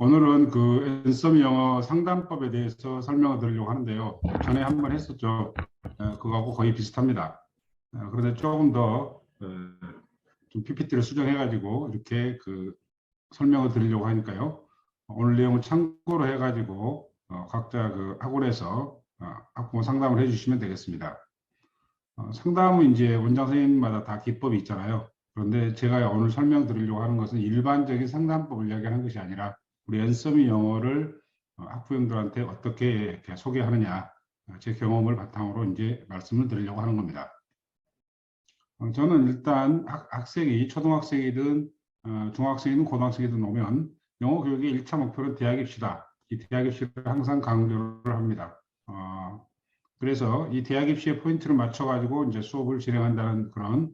오늘은 그 앤서미 영어 상담법에 대해서 설명을 드리려고 하는데요. 전에 한번 했었죠. 그거하고 거의 비슷합니다. 그런데 조금 더 좀 PPT를 수정해가지고 이렇게 그 설명을 드리려고 하니까요. 오늘 내용을 참고로 해가지고 각자 그 학원에서 학부모 상담을 해주시면 되겠습니다. 상담은 이제 원장 선생님마다 다 기법이 있잖아요. 그런데 제가 오늘 설명드리려고 하는 것은 일반적인 상담법을 이야기하는 것이 아니라 우리 앤서미 영어를 학부형들한테 어떻게 이렇게 소개하느냐, 제 경험을 바탕으로 이제 말씀을 드리려고 하는 겁니다. 저는 일단 학생이 초등학생이든 중학생이든 고등학생이든 오면 영어 교육의 1차 목표는 대학 입시다. 이 대학 입시를 항상 강조를 합니다. 그래서 이 대학 입시의 포인트를 맞춰가지고 이제 수업을 진행한다는 그런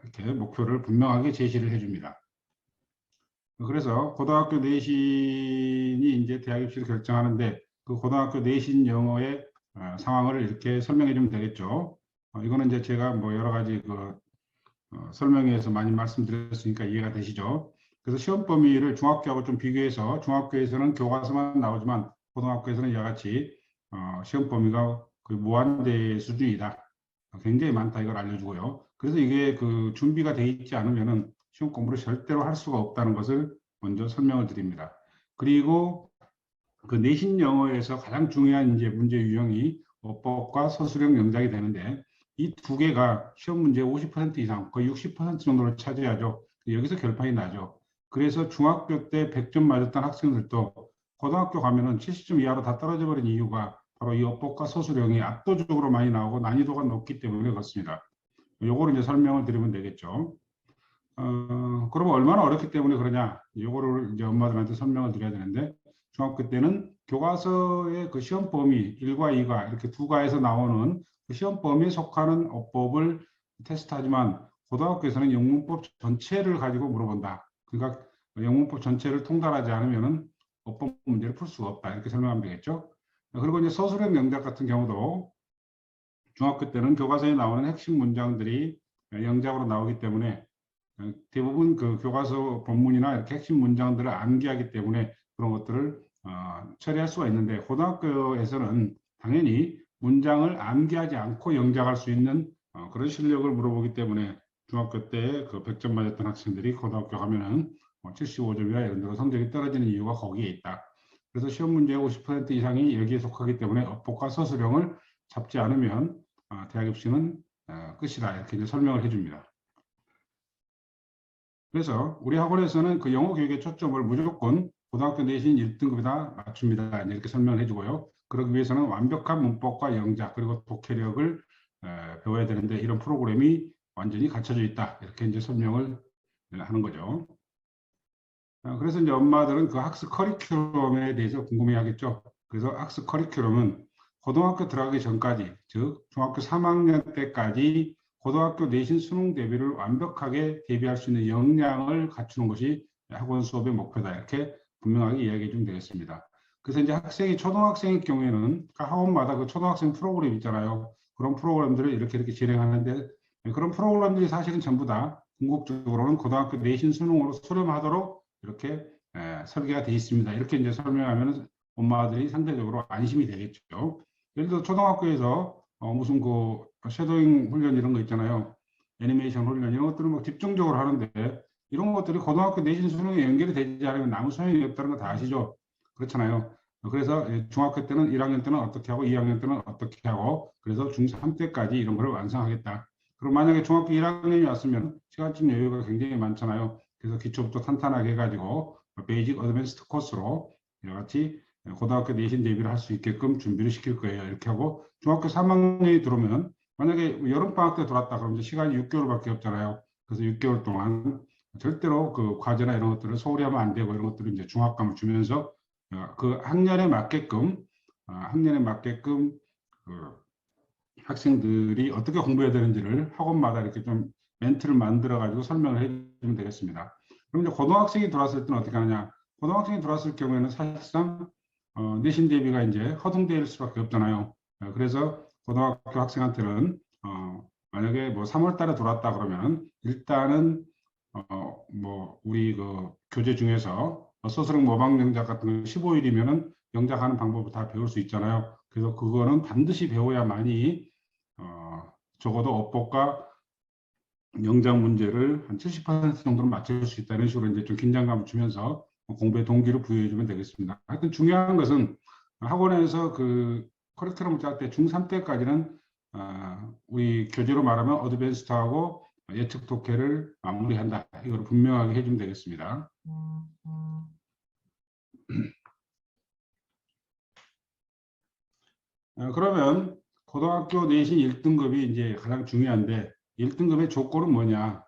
이렇게 목표를 분명하게 제시를 해줍니다. 그래서 고등학교 내신이 이제 대학 입시를 결정하는데 그 고등학교 내신 영어의 상황을 이렇게 설명해 주면 되겠죠. 이거는 이제 제가 뭐 여러 가지 그 설명회에서 많이 말씀드렸으니까 이해가 되시죠. 그래서 시험 범위를 중학교하고 좀 비교해서 중학교에서는 교과서만 나오지만 고등학교에서는 이와 같이 시험 범위가 거의 무한대 수준이다. 굉장히 많다 이걸 알려주고요. 그래서 이게 그 준비가 돼 있지 않으면은 시험 공부를 절대로 할 수가 없다는 것을 먼저 설명을 드립니다. 그리고 그 내신 영어에서 가장 중요한 이제 문제 유형이 어법과 서술형 영작이 되는데 이 두 개가 시험 문제 50% 이상, 거의 60% 정도를 차지하죠. 여기서 결판이 나죠. 그래서 중학교 때 100점 맞았던 학생들도 고등학교 가면은 70점 이하로 다 떨어져 버린 이유가 바로 이 어법과 서술형이 압도적으로 많이 나오고 난이도가 높기 때문에 그렇습니다. 요거를 이제 설명을 드리면 되겠죠. 그러면 얼마나 어렵기 때문에 그러냐? 요거를 이제 엄마들한테 설명을 드려야 되는데 중학교 때는 교과서의 그 시험 범위 1과 2과 이렇게 두 과에서 나오는 그 시험 범위에 속하는 어법을 테스트하지만 고등학교에서는 영문법 전체를 가지고 물어본다. 그러니까 영문법 전체를 통달하지 않으면은 어법 문제를 풀 수가 없다. 이렇게 설명하면 되겠죠. 그리고 이제 서술형 영작 같은 경우도 중학교 때는 교과서에 나오는 핵심 문장들이 영작으로 나오기 때문에 대부분 그 교과서 본문이나 이렇게 핵심 문장들을 암기하기 때문에 그런 것들을 처리할 수가 있는데 고등학교에서는 당연히 문장을 암기하지 않고 영작할 수 있는 그런 실력을 물어보기 때문에 중학교 때 그 100점 맞았던 학생들이 고등학교 가면은 75점이나 이런 데로 성적이 떨어지는 이유가 거기에 있다. 그래서 시험 문제의 50% 이상이 여기에 속하기 때문에 어법과 서술형을 잡지 않으면 대학 입시는 끝이다. 이렇게 이제 설명을 해줍니다. 그래서 우리 학원에서는 그 영어 교육의 초점을 무조건 고등학교 내신 1등급에다 맞춥니다. 이렇게 설명을 해주고요. 그러기 위해서는 완벽한 문법과 영작 그리고 독해력을 배워야 되는데 이런 프로그램이 완전히 갖춰져 있다. 이렇게 이제 설명을 하는 거죠. 그래서 이제 엄마들은 그 학습 커리큘럼에 대해서 궁금해 하겠죠. 그래서 학습 커리큘럼은 고등학교 들어가기 전까지, 즉 중학교 3학년 때까지 고등학교 내신 수능 대비를 완벽하게 대비할 수 있는 역량을 갖추는 것이 학원 수업의 목표다. 이렇게 분명하게 이야기해 주면 되겠습니다. 그래서 이제 학생이 초등학생일 경우에는 각 학원마다 그 초등학생 프로그램 있잖아요. 그런 프로그램들을 이렇게 진행하는데 그런 프로그램들이 사실은 전부 다 궁극적으로는 고등학교 내신 수능으로 수렴하도록 이렇게 설계가 되어 있습니다. 이렇게 이제 설명하면 엄마들이 상대적으로 안심이 되겠죠. 예를 들어 초등학교에서 무슨 그 섀도잉 훈련 이런 거 있잖아요. 애니메이션 훈련 이런 것들을 막 집중적으로 하는데 이런 것들이 고등학교 내신 수능에 연결이 되지 않으면 아무 소용이 없다는 거 다 아시죠? 그렇잖아요. 그래서 중학교 때는 1학년 때는 어떻게 하고 2학년 때는 어떻게 하고 그래서 중3 때까지 이런 거를 완성하겠다. 그럼 만약에 중학교 1학년이 왔으면 시간적 여유가 굉장히 많잖아요. 그래서 기초부터 탄탄하게 해가지고 베이직 어드밴스드 코스로 여러 가지 고등학교 내신 대비를 할 수 있게끔 준비를 시킬 거예요. 이렇게 하고 중학교 3학년이 들어오면 만약에 여름방학 때 들어왔다 그러면 이제 시간이 6개월밖에 없잖아요. 그래서 6개월 동안 절대로 그 과제나 이런 것들을 소홀히 하면 안 되고 이런 것들을 이제 중압감을 주면서 그 학년에 맞게끔 그 학생들이 어떻게 공부해야 되는지를 학원마다 이렇게 좀 멘트를 만들어 가지고 설명을 해주면 되겠습니다. 그럼 이제 고등학생이 들어왔을 때는 어떻게 하느냐? 고등학생이 들어왔을 경우에는 사실상 내신 대비가 이제 허둥대일 수밖에 없잖아요. 그래서 고등학교 학생한테는 만약에 뭐 3월 달에 들어왔다 그러면 일단은 뭐 우리 그 교재 중에서 서술형 모방 영작 같은 거 15일이면은 영작하는 방법을 다 배울 수 있잖아요. 그래서 그거는 반드시 배워야만이 적어도 어법과 영작 문제를 한 70% 정도는 맞출 수 있다. 이런 식으로 이제 좀 긴장감을 주면서 공부의 동기를 부여해주면 되겠습니다. 하여튼 중요한 것은 학원에서 그 커리큘럼을 짤 때 중3 때까지는 우리 교재로 말하면 어드밴스드하고 예측 독해를 마무리한다. 이걸 분명하게 해주면 되겠습니다. 그러면 고등학교 내신 1등급이 이제 가장 중요한데 1등급의 조건은 뭐냐?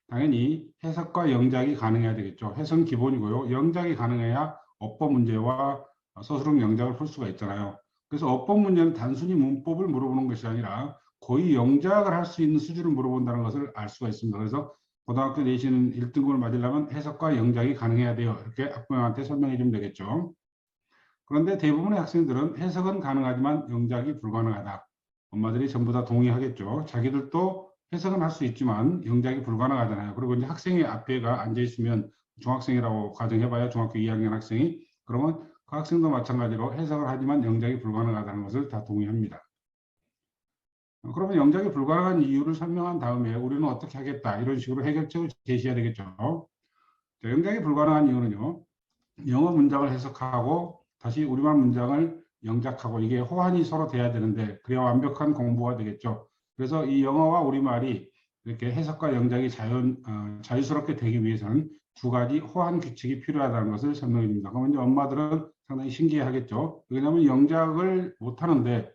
당연히 해석과 영작이 가능해야 되겠죠. 해석은 기본이고요. 영작이 가능해야 어법 문제와 서술형 영작을 풀 수가 있잖아요. 그래서 어법 문제는 단순히 문법을 물어보는 것이 아니라 거의 영작을 할 수 있는 수준을 물어본다는 것을 알 수가 있습니다. 그래서 고등학교 내신 1등급을 맞으려면 해석과 영작이 가능해야 돼요. 이렇게 학부모한테 설명해 주면 되겠죠. 그런데 대부분의 학생들은 해석은 가능하지만 영작이 불가능하다. 엄마들이 전부 다 동의하겠죠. 자기들도 해석은 할 수 있지만 영작이 불가능하잖아요. 그리고 이제 학생이 앞에가 앉아 있으면 중학생이라고 가정해봐야 중학교 2학년 학생이 그러면 그 학생도 마찬가지로 해석을 하지만 영작이 불가능하다는 것을 다 동의합니다. 그러면 영작이 불가능한 이유를 설명한 다음에 우리는 어떻게 하겠다 이런 식으로 해결책을 제시해야 되겠죠. 자, 영작이 불가능한 이유는요. 영어 문장을 해석하고 다시 우리말 문장을 영작하고 이게 호환이 서로 돼야 되는데 그래야 완벽한 공부가 되겠죠. 그래서 이 영어와 우리말이 이렇게 해석과 영작이 자유스럽게 되기 위해서는 두 가지 호환 규칙이 필요하다는 것을 설명해 줍니다. 그러면 이제 엄마들은 상당히 신기해하겠죠. 왜냐하면 영작을 못하는데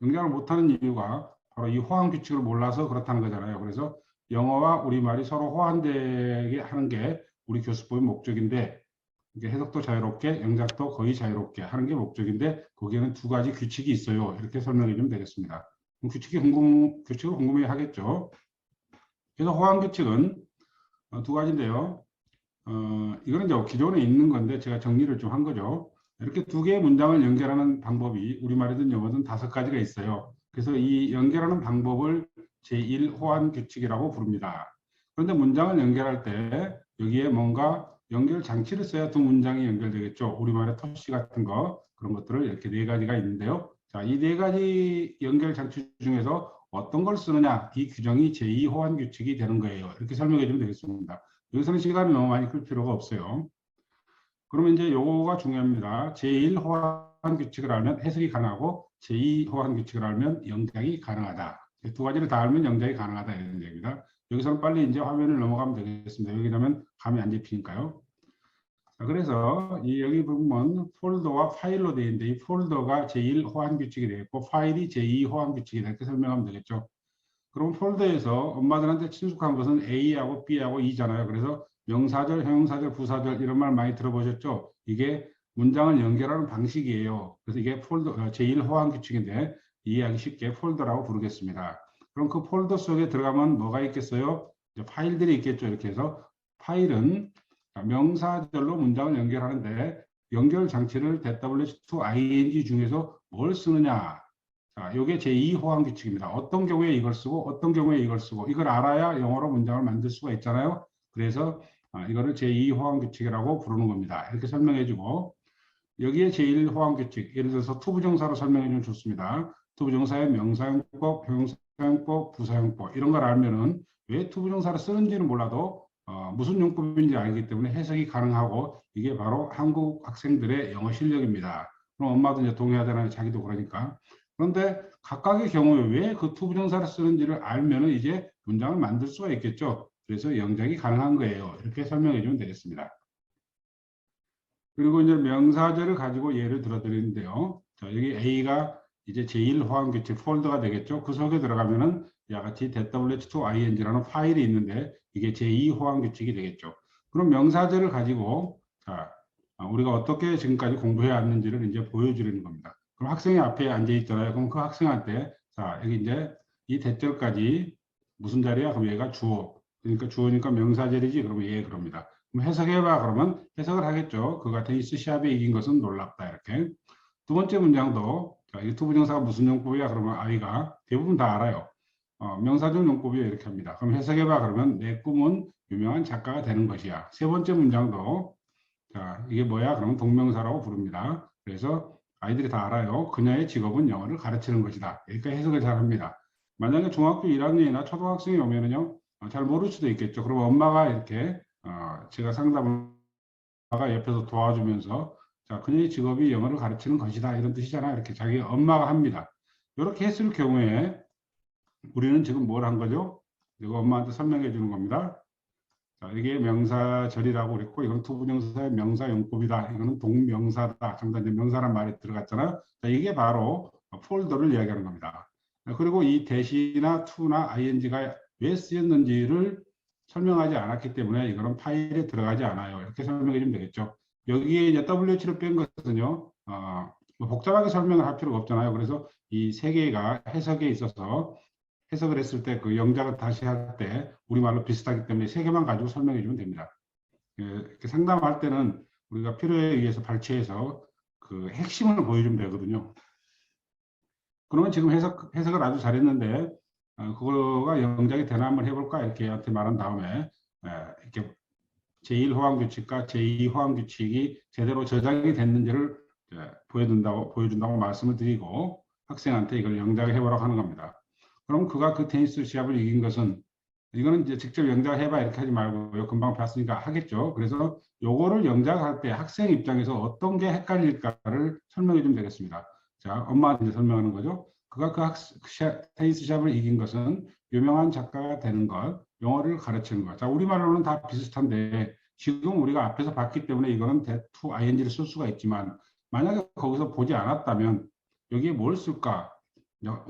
영작을 못하는 이유가 바로 이 호환 규칙을 몰라서 그렇다는 거잖아요. 그래서 영어와 우리말이 서로 호환되게 하는 게 우리 교수법의 목적인데 해석도 자유롭게 영작도 거의 자유롭게 하는 게 목적인데 거기에는 두 가지 규칙이 있어요. 이렇게 설명해 주면 되겠습니다. 규칙을 궁금해 하겠죠. 그래서 호환 규칙은 두 가지인데요. 이거는 이제 기존에 있는 건데 제가 정리를 좀 한 거죠. 이렇게 두 개의 문장을 연결하는 방법이 우리말이든 영어든 5가지가 있어요. 그래서 이 연결하는 방법을 제1 호환 규칙이라고 부릅니다. 그런데 문장을 연결할 때 여기에 뭔가 연결 장치를 써야 두 문장이 연결되겠죠. 우리말의 토시 같은 거 그런 것들을 이렇게 4가지가 있는데요. 자, 이 4가지 연결 장치 중에서 어떤 걸 쓰느냐 이 규정이 제2 호환 규칙이 되는 거예요. 이렇게 설명해 주면 되겠습니다. 여기서는 시간을 너무 많이 끌 필요가 없어요. 그러면 이제 요거가 중요합니다. 제1 호환 규칙을 알면 해석이 가능하고 제2 호환 규칙을 알면 영작이 가능하다. 두 가지를 다 알면 영작이 가능하다 이런 얘기입니다. 여기서는 빨리 이제 화면을 넘어가면 되겠습니다. 여기라면 감이 안 잡히니까요. 그래서 여기 보면 폴더와 파일로 되어 있는데 이 폴더가 제1 호환 규칙이 되겠고 파일이 제2 호환 규칙이 이렇게 설명하면 되겠죠. 그럼 폴더에서 엄마들한테 친숙한 것은 A하고 B하고 E잖아요. 그래서 명사절, 형용사절, 부사절 이런 말 많이 들어보셨죠? 이게 문장을 연결하는 방식이에요. 그래서 이게 폴더 제1 호환 규칙인데 이해하기 쉽게 폴더라고 부르겠습니다. 그럼 그 폴더 속에 들어가면 뭐가 있겠어요? 파일들이 있겠죠. 이렇게 해서 파일은 명사절로 문장을 연결하는데 연결 장치를 WH2ING 중에서 뭘 쓰느냐? 자, 이게 제2 호환 규칙입니다. 어떤 경우에 이걸 쓰고 어떤 경우에 이걸 쓰고 이걸 알아야 영어로 문장을 만들 수가 있잖아요. 그래서 이거를 제2 호환 규칙이라고 부르는 겁니다. 이렇게 설명해주고 여기에 제1 호환 규칙 예를 들어서 투부정사로 설명해주면 좋습니다. 투부정사의 명사용법, 형용사용법, 부사용법 이런 걸 알면은 왜 투부정사를 쓰는지는 몰라도 무슨 용법인지 알기 때문에 해석이 가능하고 이게 바로 한국 학생들의 영어 실력입니다. 그럼 엄마도 이제 동의하잖아요. 자기도 그러니까. 그런데 각각의 경우에 왜 그 투부정사를 쓰는지를 알면은 이제 문장을 만들 수가 있겠죠. 그래서 영작이 가능한 거예요. 이렇게 설명해 주면 되겠습니다. 그리고 이제 명사절을 가지고 예를 들어 드리는데요. 자, 여기 A가 이제 제1 호환 규칙 폴더가 되겠죠. 그 속에 들어가면은 이와 같이 WH2ING라는 파일이 있는데 이게 제2 호환 규칙이 되겠죠. 그럼 명사절을 가지고 자, 우리가 어떻게 지금까지 공부해 왔는지를 이제 보여주는 겁니다. 그럼 학생이 앞에 앉아 있잖아요. 그럼 그 학생한테 자, 여기 이제 이 대절까지 무슨 자리야? 그럼 얘가 주어. 그러니까 주어니까 명사절이지. 그러면 얘 그럽니다. 그럼 해석해봐. 그러면 해석을 하겠죠. 그 같은 시합에 이긴 것은 놀랍다. 이렇게. 두 번째 문장도 자, 이 투부정사가 무슨 용법이야? 그러면 아이가 대부분 다 알아요. 명사절 용법이야. 이렇게 합니다. 그럼 해석해봐. 그러면 내 꿈은 유명한 작가가 되는 것이야. 세 번째 문장도 자, 이게 뭐야? 그러면 동명사라고 부릅니다. 그래서 아이들이 다 알아요. 그녀의 직업은 영어를 가르치는 것이다. 이렇게 해석을 잘 합니다. 만약에 중학교 1학년이나 초등학생이 오면은요, 잘 모를 수도 있겠죠. 그럼 엄마가 이렇게, 제가 상담을 아가 옆에서 도와주면서 자, 그녀의 직업이 영어를 가르치는 것이다. 이런 뜻이잖아요. 이렇게 자기 엄마가 합니다. 이렇게 했을 경우에 우리는 지금 뭘 한 거죠? 이거 엄마한테 설명해 주는 겁니다. 자, 이게 명사절이라고 그랬고, 이건 투부정사의 명사용법이다. 이거는 동명사다. 정답 이제 명사란 말이 들어갔잖아요. 자, 이게 바로 폴더를 이야기하는 겁니다. 그리고 이 대시나 to나 ing가 왜 쓰였는지를 설명하지 않았기 때문에 이거는 파일에 들어가지 않아요. 이렇게 설명해 주면 되겠죠. 여기에 이제 WH를 뺀 것은요, 뭐 복잡하게 설명을 할 필요가 없잖아요. 그래서 이 세 개가 해석에 있어서 해석을 했을 때 그 영작을 다시 할 때 우리말로 비슷하기 때문에 세 개만 가지고 설명해 주면 됩니다. 이렇게 상담할 때는 우리가 필요에 의해서 발췌해서 그 핵심을 보여주면 되거든요. 그러면 지금 해석을 아주 잘했는데 그거가 영작이 되나 한번 해볼까 이렇게 한테 말한 다음에 이렇게 제1호환규칙과 제2호환규칙이 제대로 저장이 됐는지를 보여준다고 말씀을 드리고 학생한테 이걸 영작을 해보라고 하는 겁니다. 그럼 그가 그 테니스 시합을 이긴 것은 이거는 이제 직접 영작해봐 이렇게 하지 말고요. 금방 봤으니까 하겠죠. 그래서 요거를 영작할 때 학생 입장에서 어떤 게 헷갈릴까를 설명해 주면 되겠습니다. 자, 엄마한테 설명하는 거죠. 그가 테니스 시합을 이긴 것은 유명한 작가가 되는 것, 영어를 가르치는 것. 자, 우리말로는 다 비슷한데 지금 우리가 앞에서 봤기 때문에 이거는 to ing를 쓸 수가 있지만 만약에 거기서 보지 않았다면 여기에 뭘 쓸까?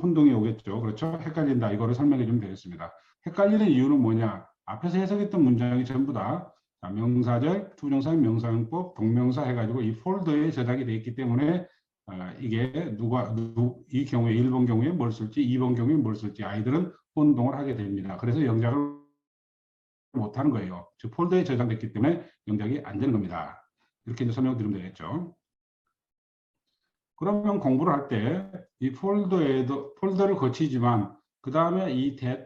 혼동이 오겠죠. 그렇죠? 헷갈린다. 이거를 설명해 주면 되겠습니다. 헷갈리는 이유는 뭐냐? 앞에서 해석했던 문장이 전부 다 명사절, 투부정사, 명사용법, 동명사 해가지고 이 폴더에 저장이 되어 있기 때문에 이게 이 경우에 1번 경우에 뭘 쓸지 2번 경우에 뭘 쓸지 아이들은 혼동을 하게 됩니다. 그래서 영작을 못하는 거예요. 즉 폴더에 저장됐기 때문에 영작이 안 되는 겁니다. 이렇게 이제 설명드리면 되겠죠. 그러면 공부를 할 때 이 폴더를 거치지만 그 다음에 이 that,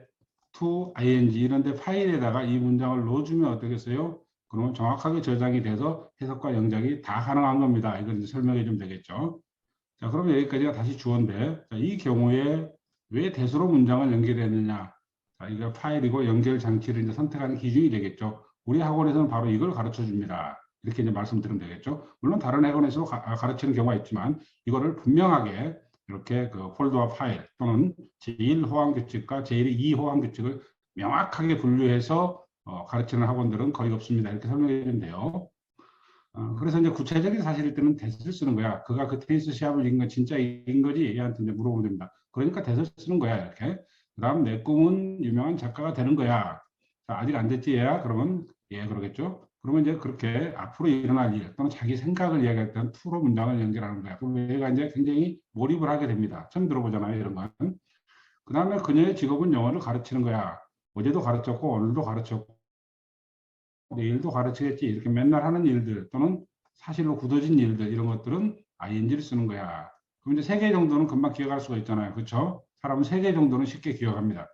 to, ing 이런 데 파일에다가 이 문장을 넣어주면 어떻겠어요? 그러면 정확하게 저장이 돼서 해석과 영작이 다 가능한 겁니다. 이걸 이제 설명해 주면 되겠죠. 자, 그러면 여기까지가 다시 주어인데 자, 이 경우에 왜 대수로 문장을 연결했느냐? 자, 이거 파일이고 연결 장치를 이제 선택하는 기준이 되겠죠. 우리 학원에서는 바로 이걸 가르쳐 줍니다. 이렇게 이제 말씀드리면 되겠죠. 물론 다른 학원에서 가르치는 경우가 있지만 이거를 분명하게 이렇게 그 폴더와 파일 또는 제1호환규칙과 제2호환규칙을 명확하게 분류해서 가르치는 학원들은 거의 없습니다. 이렇게 설명해 주는데요. 그래서 이제 구체적인 사실일 때는 대서를 쓰는 거야. 그가 그 테니스 시합을 이긴 건 진짜 이긴 거지? 얘한테 이제 물어보면 됩니다. 그러니까 대서를 쓰는 거야, 이렇게. 그 다음, 내 꿈은 유명한 작가가 되는 거야. 자, 아직 안 됐지, 얘야? 그러면, 예, 그러겠죠? 그러면 이제 그렇게 앞으로 일어날 일 또는 자기 생각을 이야기할 때는 투로 문장을 연결하는 거야. 그럼 얘가 이제 굉장히 몰입을 하게 됩니다. 처음 들어보잖아요, 이런 건. 그 다음에 그녀의 직업은 영어를 가르치는 거야. 어제도 가르쳤고, 오늘도 가르쳤고, 내일도 가르치겠지. 이렇게 맨날 하는 일들 또는 사실로 굳어진 일들 이런 것들은 ing를 쓰는 거야. 그럼 이제 3개 정도는 금방 기억할 수가 있잖아요. 그렇죠? 사람은 3개 정도는 쉽게 기억합니다.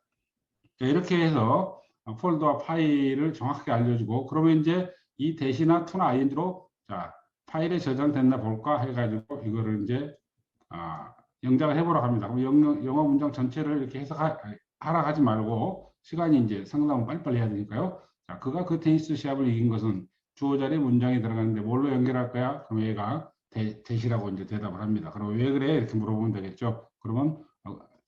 자, 이렇게 해서 폴더와 파일을 정확하게 알려주고 그러면 이제 이 대시나 to나 ing로 자, 파일에 저장됐나 볼까 해가지고 이거를 이제 영작을 해보라고 합니다. 그럼 영어 문장 전체를 이렇게 해석하라 하지 말고 시간이 이제 상담은 빨리빨리 해야 되니까요. 자, 그가 그 테니스 시합을 이긴 것은 주어 자리에 문장이 들어가는데 뭘로 연결할 거야? 그럼 얘가 대시라고 이제 대답을 합니다. 그럼 왜 그래? 이렇게 물어보면 되겠죠. 그러면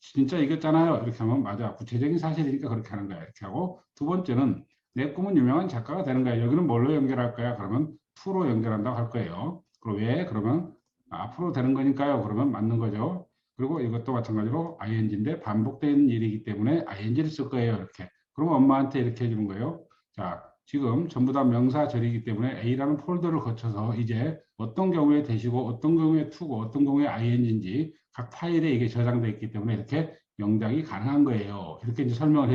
진짜 이겼잖아요. 이렇게 하면 맞아. 구체적인 사실이니까 그렇게 하는 거야. 이렇게 하고 두 번째는 내 꿈은 유명한 작가가 되는 거야. 여기는 뭘로 연결할 거야? 그러면 to로 연결한다고 할 거예요. 그럼 왜? 그러면 앞으로 되는 거니까요. 그러면 맞는 거죠. 그리고 이것도 마찬가지로 ing인데 반복된 일이기 때문에 ing를 쓸 거예요. 이렇게. 그러면 엄마한테 이렇게 해주는 거예요. 자, 지금 전부 다 명사절이기 때문에 A라는 폴더를 거쳐서 이제 어떤 경우에 대시고 어떤 경우에 to고 어떤 경우에 ing인지 각 파일에 이게 저장되어 있기 때문에 이렇게 영작이 가능한 거예요. 이렇게 이제 설명을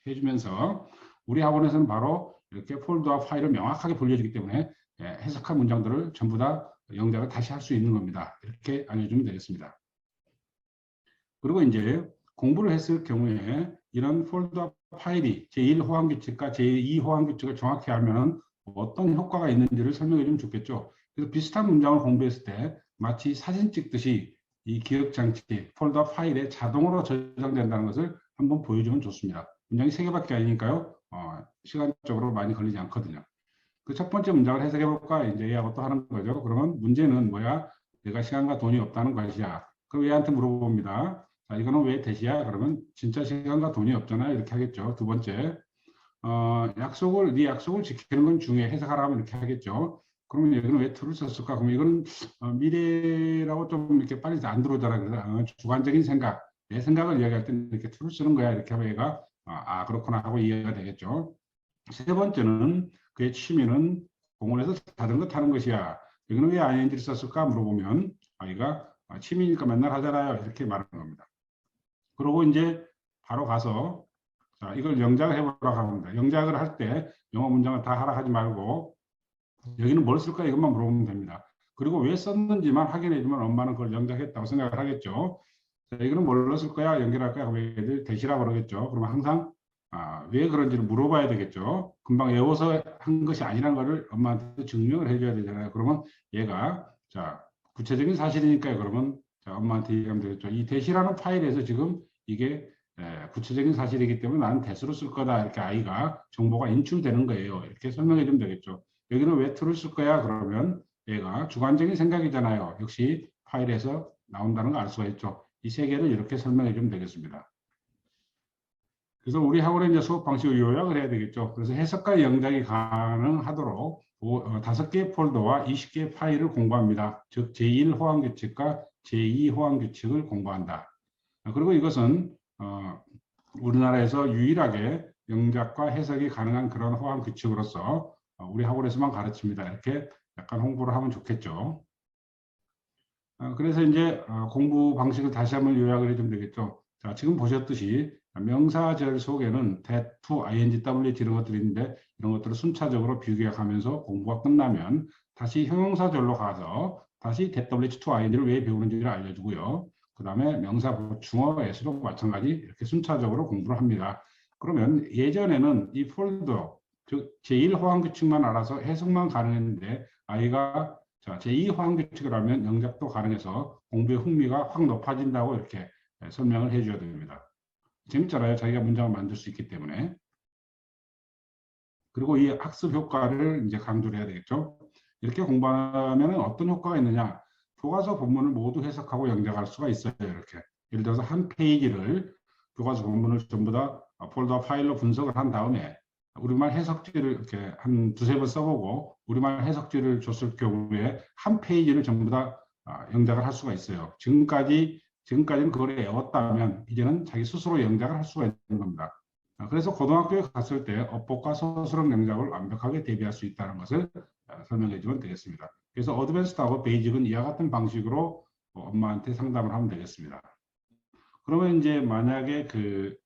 해주면서 우리 학원에서는 바로 이렇게 폴더와 파일을 명확하게 분류해주기 때문에 해석한 문장들을 전부 다 영작을 다시 할 수 있는 겁니다. 이렇게 알려주면 되겠습니다. 그리고 이제 공부를 했을 경우에 이런 폴더 파일이 제1호환규칙과 제2호환규칙을 정확히 알면 어떤 효과가 있는지를 설명해 주면 좋겠죠. 그래서 비슷한 문장을 공부했을 때 마치 사진 찍듯이 이 기억장치, 폴더 파일에 자동으로 저장된다는 것을 한번 보여주면 좋습니다. 문장이 3개밖에 아니니까요. 시간적으로 많이 걸리지 않거든요. 그 첫 번째 문장을 해석해 볼까? 이제 얘하고 또 하는 거죠. 그러면 문제는 뭐야? 내가 시간과 돈이 없다는 것이야. 그럼 얘한테 물어봅니다. 자, 이거는 왜 대시야? 그러면 진짜 시간과 돈이 없잖아. 이렇게 하겠죠. 두 번째, 네 약속을 지키는 건 중요해. 해석하라 하면 이렇게 하겠죠. 그러면 여기는 왜 to를 썼을까? 그러면 이거는 미래라고 좀 이렇게 빨리 안 들어오잖아. 그래서 주관적인 생각, 내 생각을 이야기할 때는 이렇게 to를 쓰는 거야. 이렇게 하면 얘가 그렇구나 하고 이해가 되겠죠. 세 번째는 그의 취미는 공원에서 자전거 타는 것이야. 여기는 왜 ing를 썼을까 물어보면 아이가 취미니까 맨날 하잖아요. 이렇게 말하는 겁니다. 그리고 이제 바로 가서 자, 이걸 영작을 해보라고 합니다. 영작을 할 때 영어 문장을 다 하라 하지 말고 여기는 뭘 쓸까 이것만 물어보면 됩니다. 그리고 왜 썼는지만 확인해주면 엄마는 그걸 영작했다고 생각을 하겠죠. 자, 이거는 뭘로 쓸 거야? 연결할 거야? 그럼 애들 대시라고 그러겠죠. 그러면 항상 왜 그런지를 물어봐야 되겠죠. 금방 외워서 한 것이 아니라는 것을 엄마한테 증명을 해줘야 되잖아요. 그러면 얘가 자 구체적인 사실이니까요. 그러면 자, 엄마한테 얘기하면 되겠죠. 이 대시라는 파일에서 지금 이게 구체적인 사실이기 때문에 나는 대수로 쓸 거다. 이렇게 아이가 정보가 인출되는 거예요. 이렇게 설명해 주면 되겠죠. 여기는 왜 to를 쓸 거야? 그러면 얘가 주관적인 생각이잖아요. 역시 파일에서 나온다는 걸 알 수가 있죠. 이 세 개를 이렇게 설명해 주면 되겠습니다. 그래서 우리 학원의 이제 수업 방식을 요약을 해야 되겠죠. 그래서 해석과 영작이 가능하도록 5개의 폴더와 20개의 파일을 공부합니다. 즉 제1 호환 규칙과 제2 호환 규칙을 공부한다. 그리고 이것은 우리나라에서 유일하게 영작과 해석이 가능한 그런 호환 규칙으로서 우리 학원에서만 가르칩니다. 이렇게 약간 홍보를 하면 좋겠죠. 그래서 이제 공부 방식을 다시 한번 요약을 해주면 되겠죠. 자, 지금 보셨듯이 명사절 속에는 that, to, ing, wt 이런 것들이 있는데 이런 것들을 순차적으로 비교하면서 공부가 끝나면 다시 형용사절로 가서 다시 that, wt, to, ing를 왜 배우는지를 알려주고요. 그 다음에 명사 보충어에서도 마찬가지 이렇게 순차적으로 공부를 합니다. 그러면 예전에는 이 폴더, 즉 제1호환 규칙만 알아서 해석만 가능했는데 아이가 자, 제2호환 규칙을 하면 영작도 가능해서 공부의 흥미가 확 높아진다고 이렇게 설명을 해줘야 됩니다. 재밌잖아요. 자기가 문장을 만들 수 있기 때문에. 그리고 이 학습 효과를 이제 강조를 해야 되겠죠. 이렇게 공부하면 어떤 효과가 있느냐. 교과서 본문을 모두 해석하고 영작할 수가 있어요. 이렇게. 예를 들어서 한 페이지를 교과서 본문을 전부 다 폴더 파일로 분석을 한 다음에 우리말 해석지를 이렇게 한 두세 번 써보고 우리말 해석지를 줬을 경우에 한 페이지를 전부 다 영작을 할 수가 있어요. 지금까지는 그걸 외웠다면 이제는 자기 스스로 영작을 할 수가 있는 겁니다. 그래서 고등학교에 갔을 때 어법과 서술형 영작을 완벽하게 대비할 수 있다는 것을 설명해 주면 되겠습니다. 그래서 어드밴스드하고 베이직은 이와 같은 방식으로 엄마한테 상담을 하면 되겠습니다. 그러면 이제 만약에 그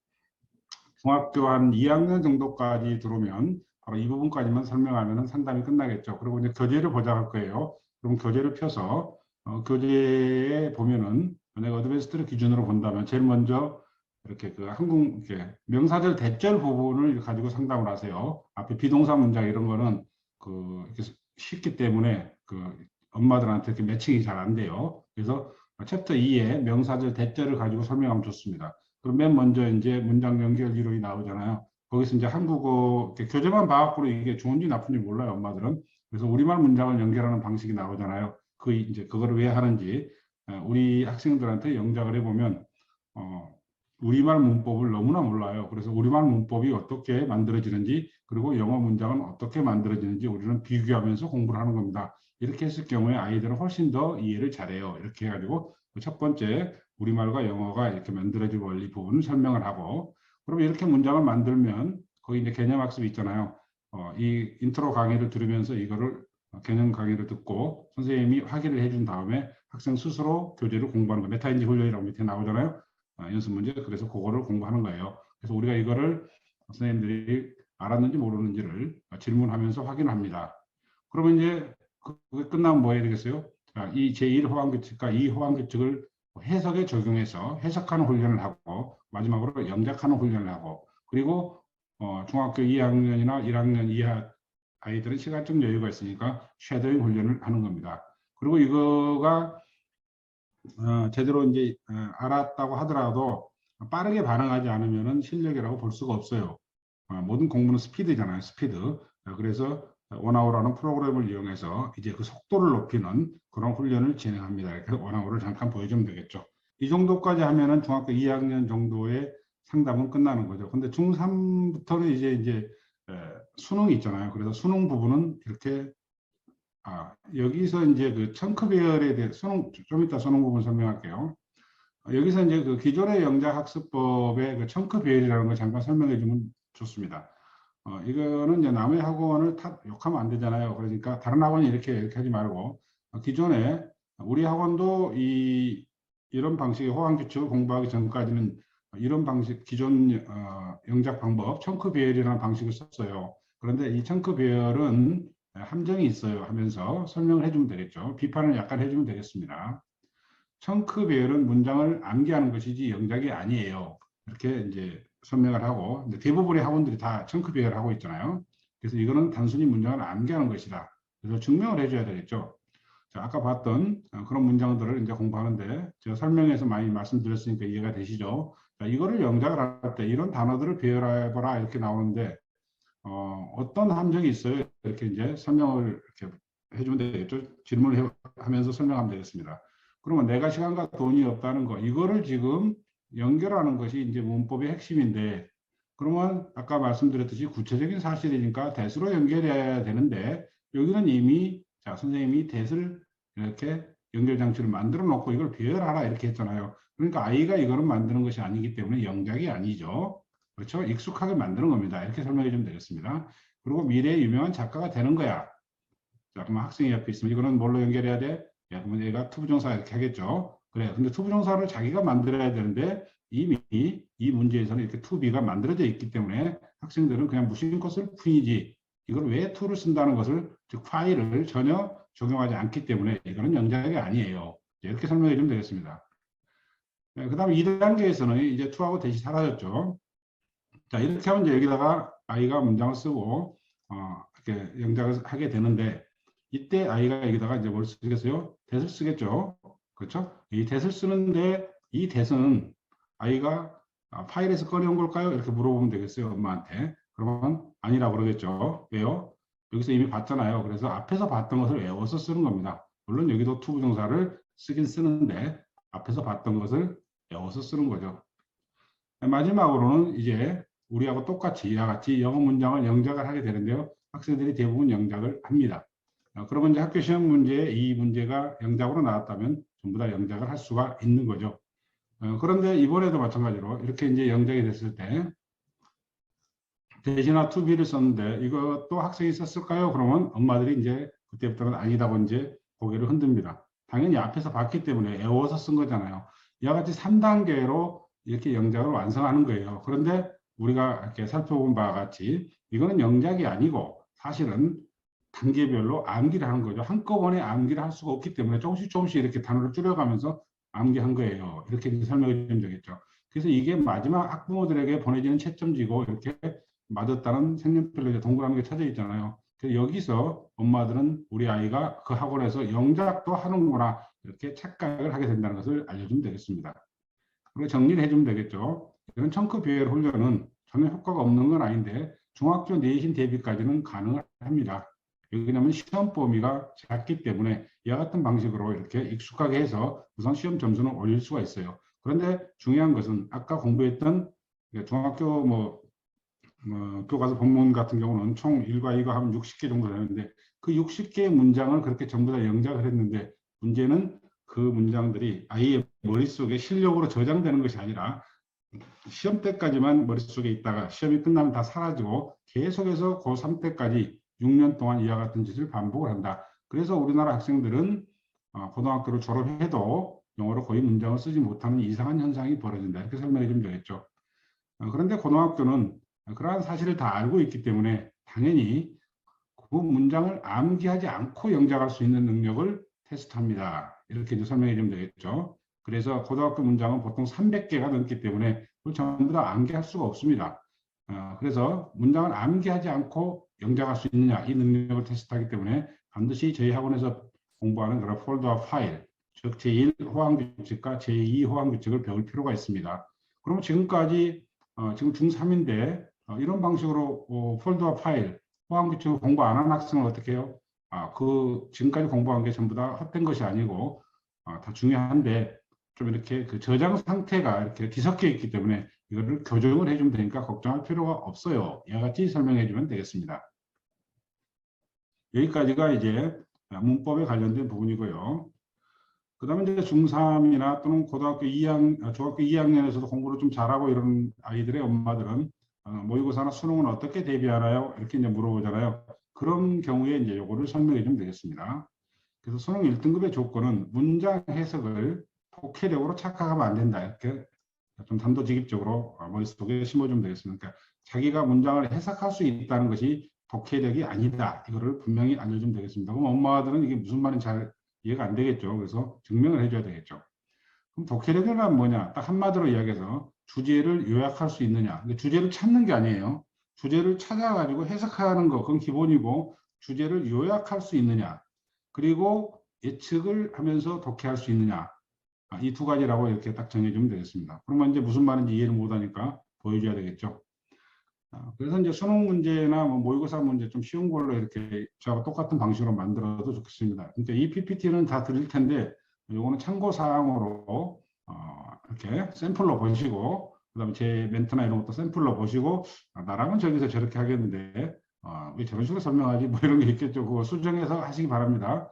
중학교 한 2학년 정도까지 들어오면 바로 이 부분까지만 설명하면 상담이 끝나겠죠. 그리고 이제 교재를 보자 할 거예요. 그럼 교재를 펴서 교재에 보면은 만약 어드밴스드를 기준으로 본다면 제일 먼저 이렇게 그 한국 이렇게 명사절 대절 부분을 가지고 상담을 하세요. 앞에 비동사 문장 이런 거는 그 이렇게 쉽기 때문에 그 엄마들한테 이렇게 매칭이 잘 안 돼요. 그래서 챕터 2에 명사절 대절을 가지고 설명하면 좋습니다. 그럼 맨 먼저 이제 문장 연결 이론이 나오잖아요. 거기서 이제 한국어 교재만 봐갖고 이게 좋은지 나쁜지 몰라요, 엄마들은. 그래서 우리말 문장을 연결하는 방식이 나오잖아요. 그 이제 그거를 왜 하는지 우리 학생들한테 영작을 해보면 우리말 문법을 너무나 몰라요. 그래서 우리말 문법이 어떻게 만들어지는지 그리고 영어 문장은 어떻게 만들어지는지 우리는 비교하면서 공부를 하는 겁니다. 이렇게 했을 경우에 아이들은 훨씬 더 이해를 잘해요. 이렇게 해가지고 첫 번째 우리말과 영어가 이렇게 만들어질 원리 부분을 설명을 하고 그러면 이렇게 문장을 만들면 거기 이제 개념 학습이 있잖아요. 이 인트로 강의를 들으면서 이거를 개념 강의를 듣고 선생님이 확인을 해준 다음에 학생 스스로 교재를 공부하는 거 메타인지 훈련이라고 밑에 나오잖아요. 연습 문제. 그래서 그거를 공부하는 거예요. 그래서 우리가 이거를 선생님들이 알았는지 모르는지를 질문하면서 확인합니다. 그러면 이제 그게 끝나면 뭐 해야 되겠어요? 자, 이 제1 호환 규칙과 2 호환 규칙을 해석에 적용해서 해석하는 훈련을 하고 마지막으로 영작하는 훈련을 하고 그리고 중학교 2학년이나 1학년 이하 아이들은 시간적 여유가 있으니까 쉐도잉 훈련을 하는 겁니다. 그리고 이거가 제대로 이제 알았다고 하더라도 빠르게 반응하지 않으면 실력이라고 볼 수가 없어요. 모든 공부는 스피드잖아요. 스피드. 그래서 원아웃라는 프로그램을 이용해서 이제 그 속도를 높이는 그런 훈련을 진행합니다. 이렇게 원아웃을 잠깐 보여주면 되겠죠. 이 정도까지 하면은 중학교 2학년 정도의 상담은 끝나는 거죠. 근데 중3부터는 이제 수능이 있잖아요. 그래서 수능 부분은 이렇게 여기서 이제 그 청크 배열에 대해 좀 이따 수능 부분 설명할게요. 여기서 이제 그 기존의 영작학습법의 그 청크 배열이라는 걸 잠깐 설명해 주면 좋습니다. 이거는 이제 남의 학원을 욕하면 안 되잖아요. 그러니까 다른 학원이 이렇게 하지 말고 기존에 우리 학원도 이런 방식의 호황규칙을 공부하기 전까지는 이런 방식 기존 영작 방법 청크 배열이라는 방식을 썼어요. 그런데 이 청크 배열은 함정이 있어요 하면서 설명을 해주면 되겠죠. 비판을 약간 해주면 되겠습니다. 청크 배열은 문장을 암기하는 것이지 영작이 아니에요. 이렇게 이제 설명을 하고 대부분의 학원들이 다 청크 배열을 하고 있잖아요. 그래서 이거는 단순히 문장을 암기하는 것이다. 그래서 증명을 해줘야 되겠죠. 자, 아까 봤던 그런 문장들을 이제 공부하는데 제가 설명해서 많이 말씀드렸으니까 이해가 되시죠? 자, 이거를 영작을 할 때 이런 단어들을 배열해보라 이렇게 나오는데 어떤 함정이 있어요? 이렇게 이제 설명을 이렇게 해주면 되겠죠. 질문을 하면서 설명하면 되겠습니다. 그러면 내가 시간과 돈이 없다는 거, 이거를 지금 연결하는 것이 이제 문법의 핵심인데, 그러면 아까 말씀드렸듯이 구체적인 사실이니까 대수로 연결해야 되는데, 여기는 이미, 자, 선생님이 대수를 이렇게 연결 장치를 만들어 놓고 이걸 배열하라 이렇게 했잖아요. 그러니까 아이가 이거를 만드는 것이 아니기 때문에 영작이 아니죠. 그렇죠? 익숙하게 만드는 겁니다. 이렇게 설명해 주면 되겠습니다. 그리고 미래의 유명한 작가가 되는 거야. 자, 그러면 학생이 옆에 있으면 이거는 뭘로 연결해야 돼? 야, 그러면 얘가 투부정사 이렇게 하겠죠. 그래. 근데 투부정사를 자기가 만들어야 되는데 이미 이 문제에서는 이렇게 투비가 만들어져 있기 때문에 학생들은 그냥 무심코 쓸 뿐이지 이걸 왜 투를 쓴다는 것을 즉 파일을 전혀 적용하지 않기 때문에 이거는 영작이 아니에요. 이렇게 설명해 주면 되겠습니다. 네, 그 다음에 2단계에서는 이제 투하고 대시 사라졌죠. 자, 이렇게 하면 이제 여기다가 아이가 문장을 쓰고 이렇게 영작을 하게 되는데 이때 아이가 여기다가 이제 뭘 쓰겠어요? that을 쓰겠죠. 그렇죠? 이 that을 쓰는데 이 that은 아이가 파일에서 꺼내온 걸까요? 이렇게 물어보면 되겠어요. 엄마한테. 그러면 아니라고 그러겠죠. 왜요? 여기서 이미 봤잖아요. 그래서 앞에서 봤던 것을 외워서 쓰는 겁니다. 물론 여기도 투부정사를 쓰긴 쓰는데 앞에서 봤던 것을 외워서 쓰는 거죠. 마지막으로는 이제 우리하고 똑같이 이와 같이 영어 문장을 영작을 하게 되는데요. 학생들이 대부분 영작을 합니다. 그러면 이제 학교 시험 문제에 이 문제가 영작으로 나왔다면 전부 다 영작을 할 수가 있는 거죠. 그런데 이번에도 마찬가지로 이렇게 이제 영작이 됐을 때 대신나 투비를 썼는데 이것도 학생이 썼을까요? 그러면 엄마들이 이제 그때부터는 아니다고 이제 고개를 흔듭니다. 당연히 앞에서 봤기 때문에 애워서 쓴 거잖아요. 이와 같이 3단계로 이렇게 영작을 완성하는 거예요. 그런데 우리가 이렇게 살펴본 바와 같이 이거는 영작이 아니고 사실은 단계별로 암기를 하는 거죠. 한꺼번에 암기를 할 수가 없기 때문에 조금씩 이렇게 단어를 줄여가면서 암기한 거예요. 이렇게 설명해 주면 되겠죠. 그래서 이게 마지막 학부모들에게 보내지는 채점지고 이렇게 맞았다는 색연필로 동그라미가 쳐져 있잖아요. 그래서 여기서 엄마들은 우리 아이가 그 학원에서 영작도 하는구나 이렇게 착각을 하게 된다는 것을 알려주면 되겠습니다. 그리고 정리를 해주면 되겠죠. 이런 청크 비엘 훈련은 전혀 효과가 없는 건 아닌데 중학교 내신 대비까지는 가능합니다. 왜냐하면 시험 범위가 작기 때문에 이와 같은 방식으로 이렇게 익숙하게 해서 우선 시험 점수는 올릴 수가 있어요. 그런데 중요한 것은 아까 공부했던 중학교 교과서 본문 같은 경우는 총 1과 2가 하면 60개 정도 되는데 그 60개의 문장을 그렇게 전부 다 영작을 했는데 문제는 그 문장들이 아이의 머릿속에 실력으로 저장되는 것이 아니라 시험 때까지만 머릿속에 있다가 시험이 끝나면 다 사라지고 계속해서 고3 때까지 6년 동안 이와 같은 짓을 반복을 한다. 그래서 우리나라 학생들은 고등학교를 졸업해도 영어로 거의 문장을 쓰지 못하는 이상한 현상이 벌어진다. 이렇게 설명해 주면 되겠죠. 그런데 고등학교는 그러한 사실을 다 알고 있기 때문에 당연히 그 문장을 암기하지 않고 영작할 수 있는 능력을 테스트합니다. 이렇게 이제 설명해 주면 되겠죠. 그래서 고등학교 문장은 보통 300개가 넘기 때문에 그걸 전부 다 암기할 수가 없습니다. 그래서 문장을 암기하지 않고 영작할 수 있느냐 이 능력을 테스트하기 때문에 반드시 저희 학원에서 공부하는 그런 폴더와 파일, 즉 제1 호황규칙과 제2 호황규칙을 배울 필요가 있습니다. 그러면 지금까지 지금 중3인데 이런 방식으로 폴더와 파일, 호황규칙을 공부 안 한 학생은 어떻게 해요? 그 지금까지 공부한 게 전부 다 헛된 것이 아니고 다 중요한데 좀 이렇게 그 저장 상태가 이렇게 뒤섞여 있기 때문에 이거를 교정을 해주면 되니까 걱정할 필요가 없어요. 이와 같이 설명해 주면 되겠습니다. 여기까지가 이제 문법에 관련된 부분이고요. 그 다음에 이제 중3이나 또는 고등학교 2학년, 중학교 2학년에서도 공부를 좀 잘하고 이런 아이들의 엄마들은 모의고사나 수능은 어떻게 대비하나요? 이렇게 이제 물어보잖아요. 그런 경우에 이제 요거를 설명해 주면 되겠습니다. 그래서 수능 1등급의 조건은 문장 해석을 독해력으로 착각하면 안 된다. 이렇게 좀 단도직입적으로 머릿속에 심어주면 되겠습니다. 그러니까 자기가 문장을 해석할 수 있다는 것이 독해력이 아니다. 이거를 분명히 알려주면 되겠습니다. 그럼 엄마들은 이게 무슨 말인지 잘 이해가 안 되겠죠. 그래서 증명을 해줘야 되겠죠. 그럼 독해력이란 뭐냐? 딱 한마디로 이야기해서 주제를 요약할 수 있느냐. 근데 주제를 찾는 게 아니에요. 주제를 찾아가지고 해석하는 거, 그건 기본이고 주제를 요약할 수 있느냐. 그리고 예측을 하면서 독해할 수 있느냐. 이 두 가지라고 이렇게 딱 정해주면 되겠습니다. 그러면 이제 무슨 말인지 이해를 못하니까 보여줘야 되겠죠. 그래서 이제 수능 문제나 뭐 모의고사 문제 좀 쉬운 걸로 이렇게 저하고 똑같은 방식으로 만들어도 좋겠습니다. 그러니까 이 PPT는 다 드릴 텐데 요거는 참고 사항으로 이렇게 샘플로 보시고 그다음에 제 멘트나 이런 것도 샘플로 보시고 나라면 저기서 저렇게 하겠는데 왜 저런 식으로 설명하지 뭐 이런 게 있겠죠. 그거 수정해서 하시기 바랍니다.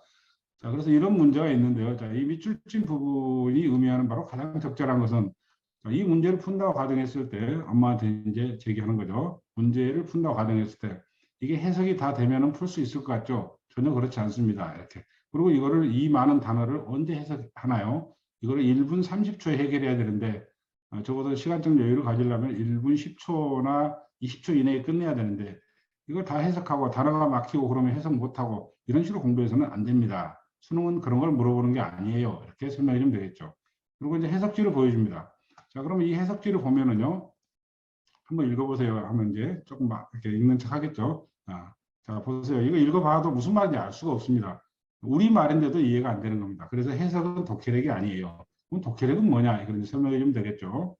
자, 그래서 이런 문제가 있는데요. 자, 이 밑줄 친 부분이 의미하는 바로 가장 적절한 것은 이 문제를 푼다고 가정했을 때 엄마한테 이제 제기하는 거죠. 문제를 푼다고 가정했을 때 이게 해석이 다 되면은 풀 수 있을 것 같죠? 전혀 그렇지 않습니다. 이렇게. 그리고 이거를 이 많은 단어를 언제 해석하나요? 이거를 1분 30초에 해결해야 되는데 적어도 시간적 여유를 가지려면 1분 10초나 20초 이내에 끝내야 되는데 이걸 다 해석하고 단어가 막히고 그러면 해석 못하고 이런 식으로 공부해서는 안 됩니다. 수능은 그런 걸 물어보는 게 아니에요. 이렇게 설명해 주면 되겠죠. 그리고 이제 해석지를 보여줍니다. 자, 그러면 이 해석지를 보면은요, 한번 읽어보세요. 하면 이제 조금 막 이렇게 읽는 척 하겠죠. 자, 보세요. 이거 읽어봐도 무슨 말인지 알 수가 없습니다. 우리 말인데도 이해가 안 되는 겁니다. 그래서 해석은 독해력이 아니에요. 그럼 독해력은 뭐냐? 이걸 이제 설명해 주면 되겠죠.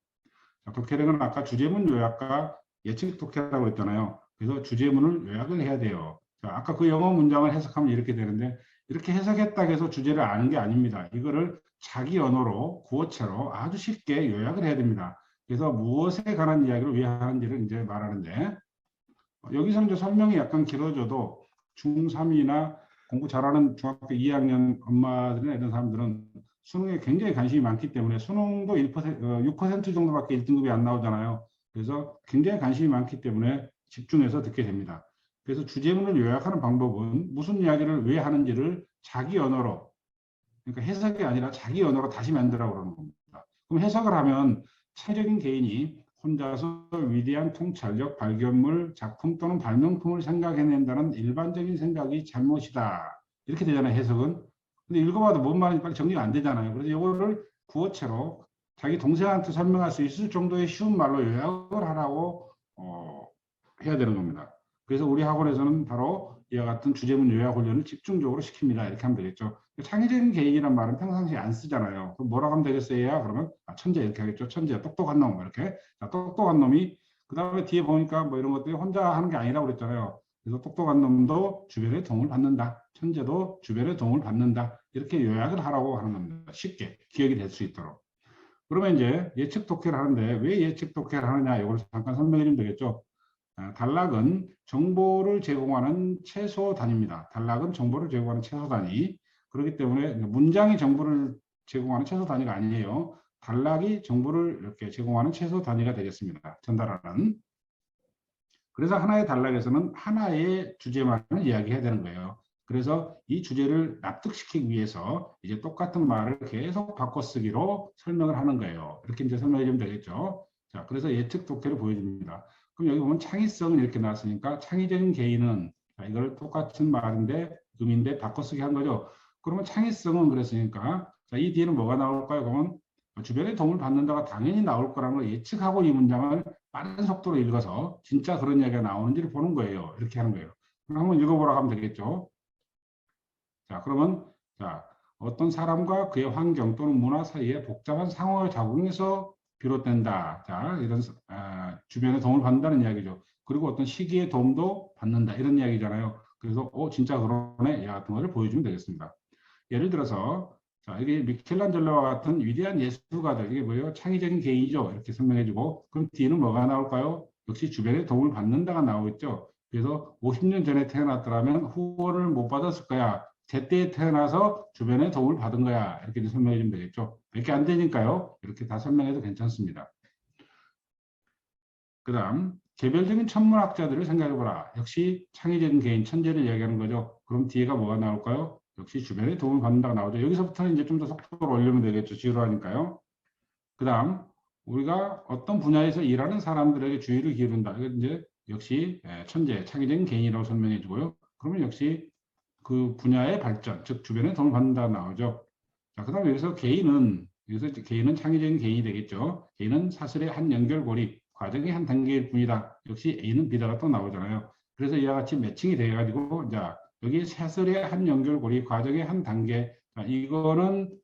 자, 독해력은 아까 주제문 요약과 예측 독해라고 했잖아요. 그래서 주제문을 요약을 해야 돼요. 자, 아까 그 영어 문장을 해석하면 이렇게 되는데 이렇게 해석했다고 해서 주제를 아는 게 아닙니다. 이거를 자기 언어로 구어체로 아주 쉽게 요약을 해야 됩니다. 그래서 무엇에 관한 이야기를 왜 하는지를 이제 말하는데 여기서 이제 설명이 약간 길어져도 중3이나 공부 잘하는 중학교 2학년 엄마들이나 이런 사람들은 수능에 굉장히 관심이 많기 때문에 수능도 6% 정도밖에 1등급이 안 나오잖아요. 그래서 굉장히 관심이 많기 때문에 집중해서 듣게 됩니다. 그래서 주제문을 요약하는 방법은 무슨 이야기를 왜 하는지를 자기 언어로, 그러니까 해석이 아니라 자기 언어로 다시 만들라고 그러는 겁니다. 그럼 해석을 하면 차적인 개인이 혼자서 위대한 통찰력, 발견물, 작품 또는 발명품을 생각해낸다는 일반적인 생각이 잘못이다. 이렇게 되잖아요, 해석은. 근데 읽어봐도 뭔 말인지 빨리 정리가 안 되잖아요. 그래서 이거를 구어체로 자기 동생한테 설명할 수 있을 정도의 쉬운 말로 요약을 하라고 해야 되는 겁니다. 그래서 우리 학원에서는 바로 이와 같은 주제문 요약 훈련을 집중적으로 시킵니다. 이렇게 하면 되겠죠. 창의적인 개인이란 말은 평상시에 안 쓰잖아요. 그럼 뭐라고 하면 되겠어요? 그러면 천재 이렇게 하겠죠. 천재, 똑똑한 놈 이렇게. 자, 똑똑한 놈이 그 다음에 뒤에 보니까 뭐 이런 것들이 혼자 하는 게 아니라고 그랬잖아요. 그래서 똑똑한 놈도 주변의 도움을 받는다. 천재도 주변의 도움을 받는다. 이렇게 요약을 하라고 하는 겁니다. 쉽게 기억이 될 수 있도록. 그러면 이제 예측 독해를 하는데 왜 예측 독해를 하느냐 이걸 잠깐 설명해 주면 되겠죠. 단락은 정보를 제공하는 최소 단위입니다. 단락은 정보를 제공하는 최소 단위. 그렇기 때문에 문장이 정보를 제공하는 최소 단위가 아니에요. 단락이 정보를 이렇게 제공하는 최소 단위가 되겠습니다. 전달하는. 그래서 하나의 단락에서는 하나의 주제만을 이야기해야 되는 거예요. 그래서 이 주제를 납득시키기 위해서 이제 똑같은 말을 계속 바꿔 쓰기로 설명을 하는 거예요. 이렇게 이제 설명해 주면 되겠죠. 자, 그래서 예측 독해를 보여줍니다. 그럼 여기 보면 창의성은 이렇게 나왔으니까 창의적인 개인은 이걸 똑같은 말인데 의미인데 바꿔쓰기 한 거죠. 그러면 창의성은 그랬으니까 자, 이 뒤에는 뭐가 나올까요? 그러면 주변의 도움을 받는다가 당연히 나올 거라는 걸 예측하고 이 문장을 빠른 속도로 읽어서 진짜 그런 이야기가 나오는지를 보는 거예요. 이렇게 하는 거예요. 그럼 한번 읽어보라고 하면 되겠죠. 자, 그러면 자, 어떤 사람과 그의 환경 또는 문화 사이에 복잡한 상호의 작용에서 비롯된다. 자, 이런 주변의 도움을 받는다는 이야기죠. 그리고 어떤 시기의 도움도 받는다. 이런 이야기잖아요. 그래서 진짜 그러네. 이 같은 것을 보여주면 되겠습니다. 예를 들어서 자, 이게 미켈란젤로와 같은 위대한 예술가들, 이게 뭐예요? 창의적인 개인이죠. 이렇게 설명해주고, 그럼 뒤에는 뭐가 나올까요? 역시 주변의 도움을 받는다가 나오겠죠. 그래서 50년 전에 태어났더라면 후원을 못 받았을 거야. 제때에 태어나서 주변의 도움을 받은 거야. 이렇게 설명해 주면 되겠죠. 이렇게 안 되니까요. 이렇게 다 설명해도 괜찮습니다. 그 다음, 개별적인 천문학자들을 생각해보라. 역시 창의적인 개인, 천재를 이야기하는 거죠. 그럼 뒤에가 뭐가 나올까요? 역시 주변에 도움을 받는다고 나오죠. 여기서부터는 이제 좀 더 속도를 올리면 되겠죠. 지루하니까요. 그 다음, 우리가 어떤 분야에서 일하는 사람들에게 주의를 기울인다. 이거 이제 역시 천재, 창의적인 개인이라고 설명해 주고요. 그러면 역시 그 분야의 발전, 즉 주변에 도움을 받는다고 나오죠. 자, 그 다음에 여기서 개인은 창의적인 개인이 되겠죠. 개인은 사슬의 한 연결고리, 과정의 한 단계일 뿐이다. 역시 A는 B다가 또 나오잖아요. 그래서 이와 같이 매칭이 돼가지고, 자, 여기 사슬의 한 연결고리, 과정의 한 단계. 자, 이거는,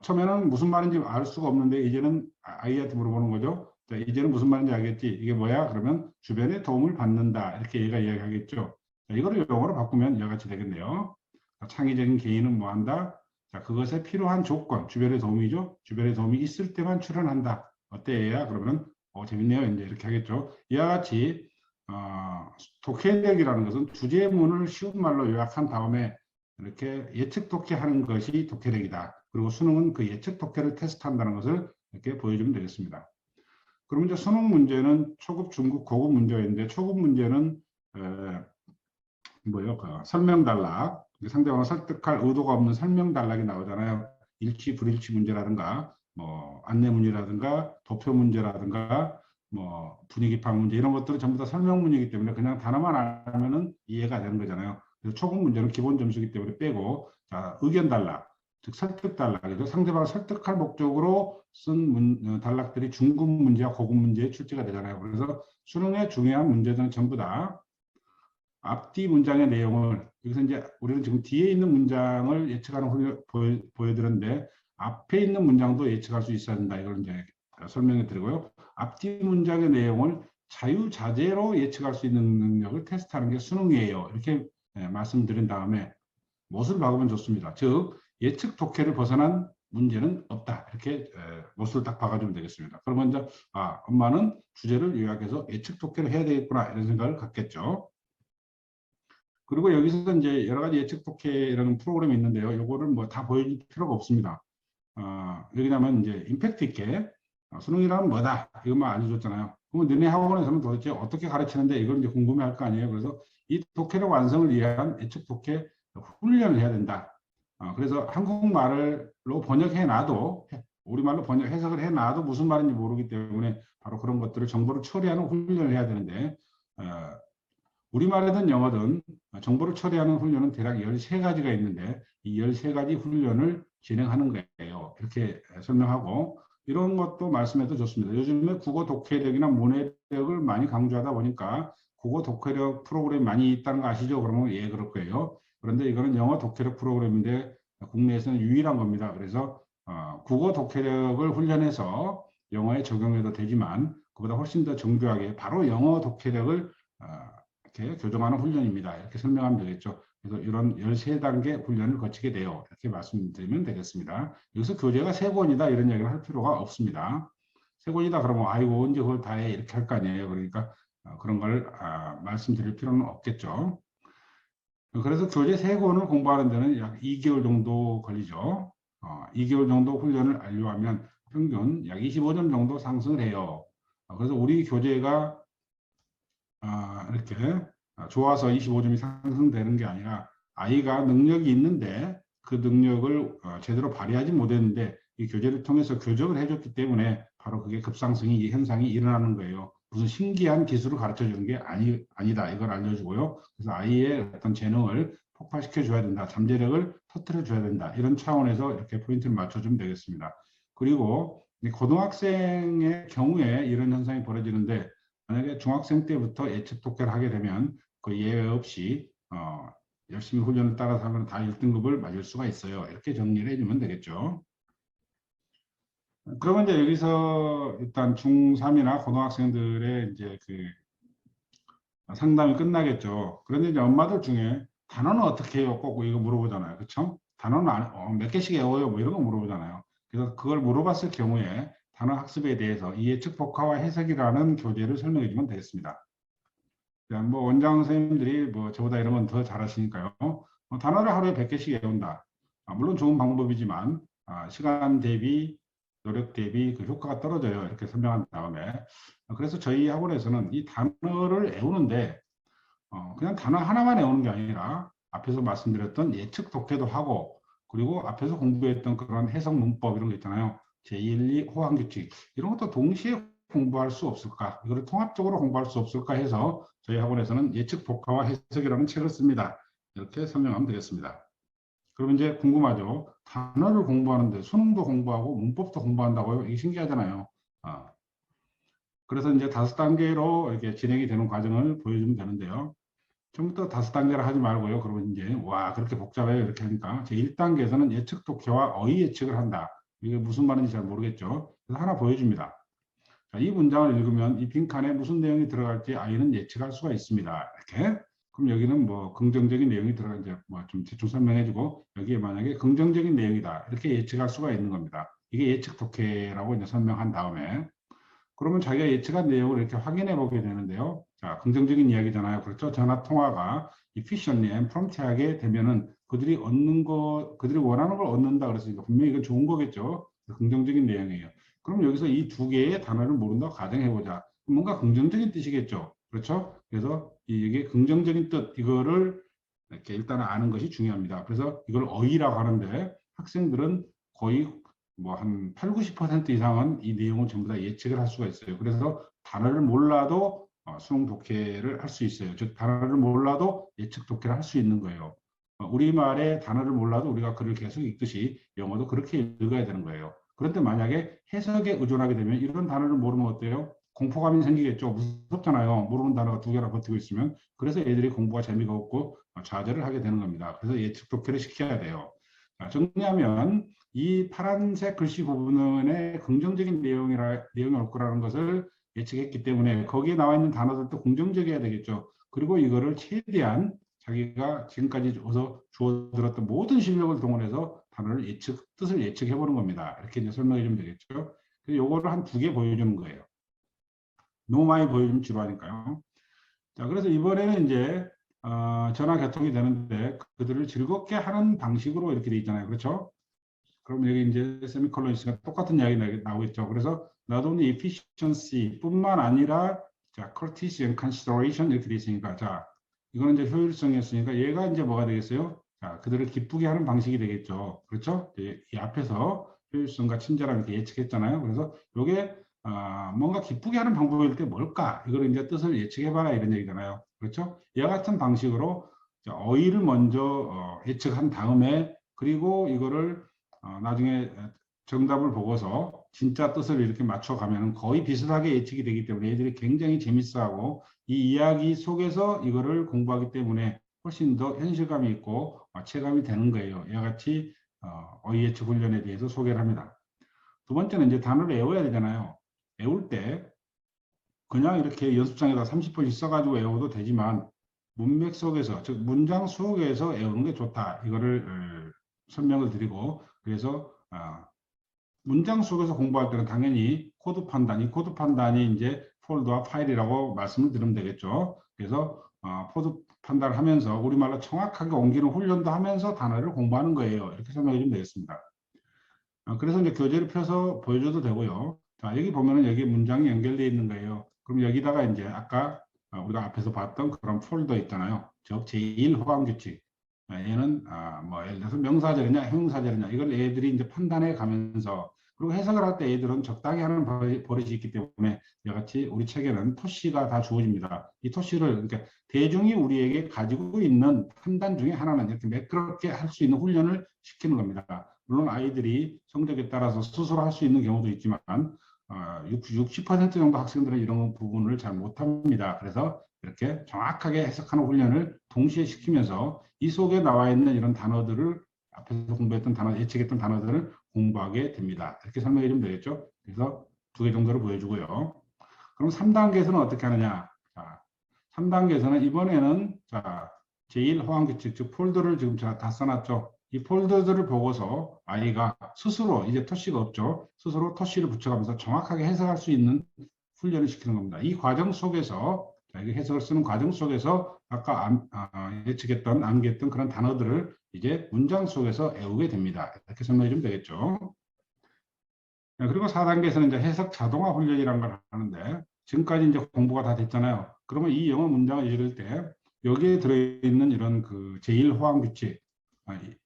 처음에는 무슨 말인지 알 수가 없는데, 이제는 아이한테 물어보는 거죠. 자, 이제는 무슨 말인지 알겠지? 이게 뭐야? 그러면 주변에 도움을 받는다. 이렇게 얘가 이야기하겠죠. 자, 이거를 영어로 바꾸면 이와 같이 되겠네요. 창의적인 개인은 뭐 한다? 자, 그것에 필요한 조건, 주변의 도움이죠. 주변의 도움이 있을 때만 출연한다. 어때야? 그러면 재밌네요. 이제 이렇게 하겠죠. 이와 같이 독해력이라는 것은 주제문을 쉬운 말로 요약한 다음에 이렇게 예측 독해하는 것이 독해력이다. 그리고 수능은 그 예측 독해를 테스트한다는 것을 이렇게 보여주면 되겠습니다. 그럼 이제 수능 문제는 초급, 중급, 고급 문제가 있는데 초급 문제는 뭐요? 그 설명 단락, 상대방을 설득할 의도가 없는 설명 단락이 나오잖아요. 일치, 불일치 문제라든가, 뭐 안내 문제라든가, 도표 문제라든가, 뭐 분위기 파악 문제 이런 것들은 전부 다 설명 문제이기 때문에 그냥 단어만 알면은 이해가 되는 거잖아요. 그래서 초급 문제는 기본 점수이기 때문에 빼고, 자, 의견 단락, 즉 설득 단락이죠. 상대방을 설득할 목적으로 쓴 단락들이 중급 문제와 고급 문제에 출제가 되잖아요. 그래서 수능의 중요한 문제들은 전부 다 앞뒤 문장의 내용을, 여기서 이제 우리는 지금 뒤에 있는 문장을 예측하는 훈련 보여드렸는데 앞에 있는 문장도 예측할 수 있어야 된다. 이걸 이제 설명해 드리고요. 앞뒤 문장의 내용을 자유자재로 예측할 수 있는 능력을 테스트하는 게 수능이에요. 이렇게 말씀드린 다음에 못을 박으면 좋습니다. 즉 예측 독해를 벗어난 문제는 없다. 이렇게 못을 딱 박아주면 되겠습니다. 그러면 이제 엄마는 주제를 요약해서 예측 독해를 해야 되겠구나 이런 생각을 갖겠죠. 그리고 여기서 이제 여러 가지 예측 독해라는 프로그램이 있는데요. 요거를 뭐 다 보여줄 필요가 없습니다. 여기냐면 이제 임팩트 있게 수능이라면 뭐다 이것만 알려줬잖아요. 그러면 너네 학원에서는 도대체 어떻게 가르치는데 이걸 이제 궁금해할 거 아니에요. 그래서 이 독해력 완성을 위한 예측 독해 훈련을 해야 된다. 그래서 한국말로 번역해 놔도 우리말로 해석을 해 놔도 무슨 말인지 모르기 때문에 바로 그런 것들을 정보를 처리하는 훈련을 해야 되는데 우리말이든 영어든 정보를 처리하는 훈련은 대략 13가지가 있는데 이 13가지 훈련을 진행하는 거예요. 이렇게 설명하고 이런 것도 말씀해도 좋습니다. 요즘에 국어 독해력이나 문해력을 많이 강조하다 보니까 국어 독해력 프로그램이 많이 있다는 거 아시죠? 그러면 예, 그럴 거예요. 그런데 이거는 영어 독해력 프로그램인데 국내에서는 유일한 겁니다. 그래서 국어 독해력을 훈련해서 영어에 적용해도 되지만 그보다 훨씬 더 정교하게 바로 영어 독해력을 이렇게 교정하는 훈련입니다. 이렇게 설명하면 되겠죠. 그래서 이런 13단계 훈련을 거치게 돼요. 이렇게 말씀드리면 되겠습니다. 여기서 교재가 3권이다 이런 얘기를 할 필요가 없습니다. 3권이다 그러면 아이고 언제 그걸 다 해 이렇게 할 거 아니에요. 그러니까 그런 걸 말씀드릴 필요는 없겠죠. 그래서 교재 3권을 공부하는 데는 약 2개월 정도 걸리죠. 2개월 정도 훈련을 완료하면 평균 약 25점 정도 상승을 해요. 그래서 우리 교재가 이렇게 좋아서 25점이 상승되는 게 아니라 아이가 능력이 있는데 그 능력을 제대로 발휘하지 못했는데 이 교재를 통해서 교정을 해줬기 때문에 바로 그게 급상승이 현상이 일어나는 거예요. 무슨 신기한 기술을 가르쳐 주는 게 아니다. 이걸 알려주고요. 그래서 아이의 어떤 재능을 폭발시켜 줘야 된다. 잠재력을 터뜨려 줘야 된다. 이런 차원에서 이렇게 포인트를 맞춰주면 되겠습니다. 그리고 고등학생의 경우에 이런 현상이 벌어지는데, 만약에 중학생 때부터 예측 독해를 하게 되면 그 예외 없이 열심히 훈련을 따라서 하면 다 1등급을 맞을 수가 있어요. 이렇게 정리를 해주면 되겠죠. 그러면 이제 여기서 일단 중3이나 고등학생들의 이제 그 상담이 끝나겠죠. 그런데 이제 엄마들 중에 단어는 어떻게 해요? 꼭 이거 물어보잖아요. 그렇죠? 단어는 몇 개씩 외워요? 뭐 이런 거 물어보잖아요. 그래서 그걸 물어봤을 경우에 단어 학습에 대해서 이해측 복화와 해석이라는 교재를 설명해 주면 되겠습니다. 뭐 원장 선생님들이 뭐 저보다 이런 건 더 잘하시니까요. 단어를 하루에 100개씩 외운다. 물론 좋은 방법이지만 시간 대비 노력 대비 그 효과가 떨어져요. 이렇게 설명한 다음에 그래서 저희 학원에서는 이 단어를 외우는데 그냥 단어 하나만 외우는 게 아니라 앞에서 말씀드렸던 예측 독해도 하고, 그리고 앞에서 공부했던 그런 해석 문법 이런 거 있잖아요. 제1, 2 호환 규칙 이런 것도 동시에 공부할 수 없을까? 이거를 통합적으로 공부할 수 없을까 해서 저희 학원에서는 예측 복화와 해석이라는 책을 씁니다. 이렇게 설명하면 되겠습니다. 그러면 이제 궁금하죠? 단어를 공부하는데 수능도 공부하고 문법도 공부한다고요? 이게 신기하잖아요. 그래서 이제 5단계로 이렇게 진행이 되는 과정을 보여주면 되는데요. 처음부터 5단계를 하지 말고요. 그러면 이제 와 그렇게 복잡해요. 이렇게 하니까 제 1단계에서는 예측 독해와 어휘 예측을 한다. 이게 무슨 말인지 잘 모르겠죠. 그래서 하나 보여줍니다. 자, 이 문장을 읽으면 이 빈칸에 무슨 내용이 들어갈지 아이는 예측할 수가 있습니다. 이렇게. 그럼 여기는 뭐 긍정적인 내용이 들어가 이제 뭐 좀 대충 설명해주고 여기에 만약에 긍정적인 내용이다 이렇게 예측할 수가 있는 겁니다. 이게 예측 독해라고 이제 설명한 다음에 그러면 자기가 예측한 내용을 이렇게 확인해 보게 되는데요. 자, 긍정적인 이야기잖아요. 그렇죠? 전화 통화가 efficiently and prompt하게 되면은 그들이 그들이 원하는 걸 얻는다 그랬으니까 분명히 이건 좋은 거겠죠. 긍정적인 내용이에요. 그럼 여기서 이 두 개의 단어를 모른다고 가정해 보자. 뭔가 긍정적인 뜻이겠죠. 그렇죠? 그래서 이게 긍정적인 뜻, 이거를 이렇게 일단 아는 것이 중요합니다. 그래서 이걸 어휘라고 하는데 학생들은 거의 뭐 한 8, 90% 이상은 이 내용을 전부 다 예측을 할 수가 있어요. 그래서 단어를 몰라도 수능 독해를 할 수 있어요. 즉 단어를 몰라도 예측 독해를 할 수 있는 거예요. 우리말의 단어를 몰라도 우리가 글을 계속 읽듯이 영어도 그렇게 읽어야 되는 거예요. 그런데 만약에 해석에 의존하게 되면 이런 단어를 모르면 어때요? 공포감이 생기겠죠. 무섭잖아요. 모르는 단어가 2개나 버티고 있으면. 그래서 애들이 공부가 재미가 없고 좌절을 하게 되는 겁니다. 그래서 예측 독해를 시켜야 돼요. 자, 정리하면 이 파란색 글씨 부분에 긍정적인 내용이 올 거라는 것을 예측했기 때문에 거기에 나와 있는 단어들도 긍정적이어야 되겠죠. 그리고 이거를 최대한 자기가 지금까지 주워 들었던 모든 실력을 동원해서 단어를 뜻을 예측해 보는 겁니다. 이렇게 이제 설명해 주면 되겠죠. 그래서 요거를 한 2개 보여주는 거예요. 너무 많이 보여주면 지루하니까요. 자, 그래서 이번에는 이제 전화 개통이 되는데 그들을 즐겁게 하는 방식으로 이렇게 돼 있잖아요. 그렇죠? 그럼 여기 이제 세미콜론 있으니까 똑같은 이야기 나오겠죠. 그래서 not only efficiency 뿐만 아니라 자, courtesy and consideration 이렇게 돼 있으니까 자, 이거는 이제 효율성이었으니까 얘가 이제 뭐가 되겠어요? 자, 그들을 기쁘게 하는 방식이 되겠죠. 그렇죠? 이 앞에서 효율성과 친절함 이렇게 예측했잖아요. 그래서 이게 뭔가 기쁘게 하는 방법일 때 뭘까? 이걸 이제 뜻을 예측해봐라 이런 얘기잖아요. 그렇죠? 이와 같은 방식으로 어휘를 먼저 예측한 다음에 그리고 이거를 나중에 정답을 보고서 진짜 뜻을 이렇게 맞춰가면 거의 비슷하게 예측이 되기 때문에 애들이 굉장히 재밌어하고 이 이야기 속에서 이거를 공부하기 때문에 훨씬 더 현실감이 있고 체감이 되는 거예요. 이와 같이 어휘 예측 훈련에 대해서 소개를 합니다. 두 번째는 이제 단어를 외워야 되잖아요. 외울 때 그냥 이렇게 연습장에다 30분씩 써가지고 외워도 되지만 문맥 속에서 즉 문장 속에서 외우는 게 좋다. 이거를 설명을 드리고 그래서 문장 속에서 공부할 때는 당연히 코드 판단, 이 코드 판단이 이제 폴더와 파일이라고 말씀을 드리면 되겠죠. 그래서 코드 판단을 하면서 우리말로 정확하게 옮기는 훈련도 하면서 단어를 공부하는 거예요. 이렇게 설명해 주면 되겠습니다. 그래서 이제 교재를 펴서 보여줘도 되고요. 자, 여기 보면은 여기 문장이 연결되어 있는 거예요. 그럼 여기다가 이제 아까 우리가 앞에서 봤던 그런 폴더 있잖아요. 즉 제1 호감 규칙. 얘는 뭐 예를 들어서 명사절이냐 형용사절이냐 이걸 애들이 이제 판단해 가면서 그리고 해석을 할 때 애들은 적당히 하는 버릇이 있기 때문에 이같이 우리 책에는 토시가 다 주어집니다. 이 토시를 그러니까 대중이 우리에게 가지고 있는 판단 중에 하나는 이렇게 매끄럽게 할 수 있는 훈련을 시키는 겁니다. 물론 아이들이 성적에 따라서 스스로 할 수 있는 경우도 있지만 60% 정도 학생들은 이런 부분을 잘 못합니다. 그래서 이렇게 정확하게 해석하는 훈련을 동시에 시키면서 이 속에 나와 있는 이런 단어들을 앞에서 공부했던 단어, 예측했던 단어들을 공부하게 됩니다. 이렇게 설명해 주면 되겠죠. 그래서 2개 정도를 보여주고요. 그럼 3단계에서는 어떻게 하느냐? 자, 3단계에서는 이번에는 자, 제1호환규칙, 즉 폴더를 지금 제가 다 써놨죠. 이 폴더들을 보고서 아이가 스스로 이제 토시가 없죠. 스스로 토시를 붙여가면서 정확하게 해석할 수 있는 훈련을 시키는 겁니다. 이 과정 속에서 해석을 쓰는 과정 속에서 아까 예측했던 암기했던 그런 단어들을 이제 문장 속에서 외우게 됩니다. 이렇게 설명해 주면 되겠죠. 그리고 4단계에서는 이제 해석 자동화 훈련이라는 걸 하는데 지금까지 이제 공부가 다 됐잖아요. 그러면 이 영어 문장을 읽을 때 여기에 들어있는 이런 그 제1호환 규칙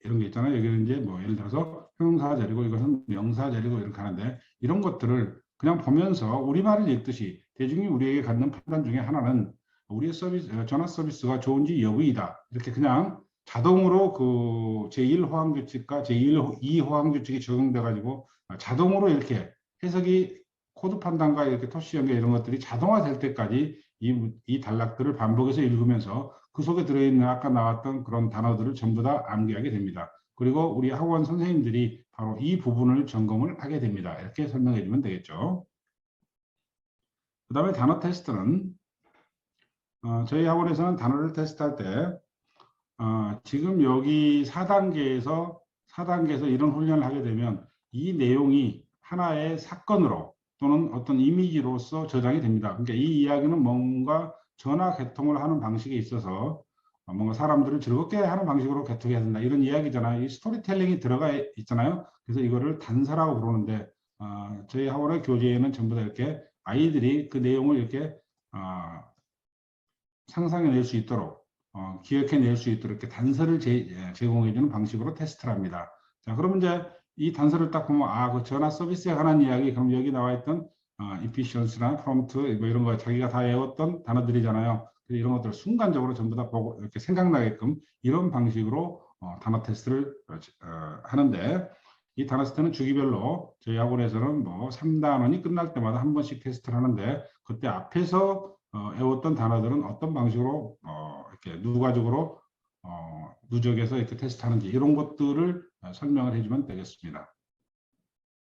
이런 게 있잖아요. 여기는 이제 뭐 예를 들어서 형용사 자리고 이것은 명사 자리고 이렇게 하는데 이런 것들을 그냥 보면서 우리말을 읽듯이 대중이 우리에게 갖는 판단 중에 하나는 우리의 서비스, 전화 서비스가 좋은지 여부이다. 이렇게 그냥 자동으로 그 제1호환 규칙과 제2호환 규칙이 적용돼 가지고 자동으로 이렇게 해석이 코드 판단과 이렇게 토시 연계 이런 것들이 자동화될 때까지 이 단락들을 반복해서 읽으면서 그 속에 들어있는 아까 나왔던 그런 단어들을 전부 다 암기하게 됩니다. 그리고 우리 학원 선생님들이 바로 이 부분을 점검을 하게 됩니다. 이렇게 설명해 주면 되겠죠. 그 다음에 단어 테스트는 저희 학원에서는 단어를 테스트할 때 지금 여기 4단계에서 이런 훈련을 하게 되면 이 내용이 하나의 사건으로 또는 어떤 이미지로서 저장이 됩니다. 그러니까 이 이야기는 뭔가 전화 개통을 하는 방식에 있어서 뭔가 사람들을 즐겁게 하는 방식으로 개통해야 된다. 이런 이야기잖아요. 이 스토리텔링이 들어가 있잖아요. 그래서 이거를 단서라고 부르는데 저희 학원의 교재에는 전부 다 이렇게 아이들이 그 내용을 이렇게 상상해낼 수 있도록 기억해낼 수 있도록 이렇게 단서를 제공해주는 방식으로 테스트를 합니다. 자, 그러면 이제 이 단서를 딱 보면 그 전화 서비스에 관한 이야기, 그럼 여기 나와 있던 efficiency나 prompt 뭐 이런 거 자기가 다 외웠던 단어들이잖아요. 그래서 이런 것들을 순간적으로 전부 다 보고 이렇게 생각나게끔 이런 방식으로 단어 테스트를 하는데 이 단어 테스트는 주기별로 저희 학원에서는 뭐 3단원이 끝날 때마다 한 번씩 테스트를 하는데 그때 앞에서 외웠던 단어들은 어떤 방식으로 이렇게 누가적으로 누적해서 이렇게 테스트하는지 이런 것들을 설명을 해주면 되겠습니다.